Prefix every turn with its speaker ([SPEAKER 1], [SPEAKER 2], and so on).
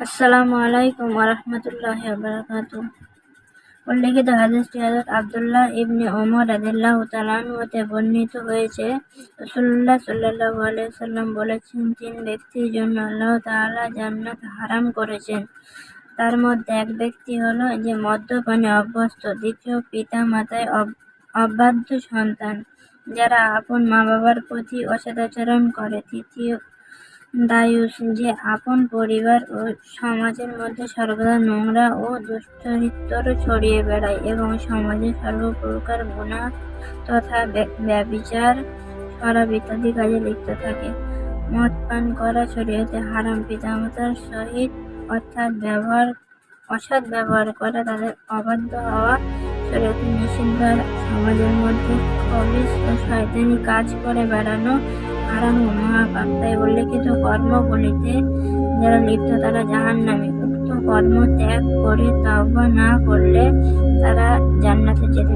[SPEAKER 1] আসসালামু আলাইকুম ওয়া রাহমাতুল্লাহি ওয়া বারাকাতুহু। উল্লেখিত হাদীসটি হযরত আব্দুল্লাহ ইবনে ওমর রাদিয়াল্লাহু তাআলা আনহু হতে বর্ণিত হয়েছে। রাসূলুল্লাহ সাল্লাল্লাহু আলাইহি ওয়াসাল্লাম বলেছেন, তিন ব্যক্তির জন্য আল্লাহ তাআলা জান্নাত হারাম করেছেন। তার মধ্যে এক ব্যক্তি হলো যে মদ্যপানে অভ্যস্ত, দ্বিতীয় পিতা মাতায় অবাধ্য সন্তান যারা আপন মা বাবার প্রতি অসদাচরণ করে, তৃতীয় দায়ুস যে আপন পরিবার ও সমাজের মধ্যে সর্বদা নোংরা ও দুশ্চরিত্র ছড়িয়ে বেড়ায় এবং সমাজে সর্বপ্রকার গুনাহ তথা ব্যভিচার, শরাব ইত্যাদি কাজে লিপ্ত থাকে। মদ পান করা শরীয়তে হারাম। পিতামাতার সহিত অসৎ ব্যবহার করা, তাদের অবাধ্য হওয়া শরীয়তে নিষিদ্ধ। সমাজের মধ্যে খবিস ও শয়তানি কাজ করে বেড়ানো হারাম ও মহাপাপ। তাই উল্লেখিত কর্মগুলিতে যারা লিপ্ত তারা জাহান্নামী। উক্ত কর্ম ত্যাগ করে তাওবা না করলে তারা জান্নাতে যেতে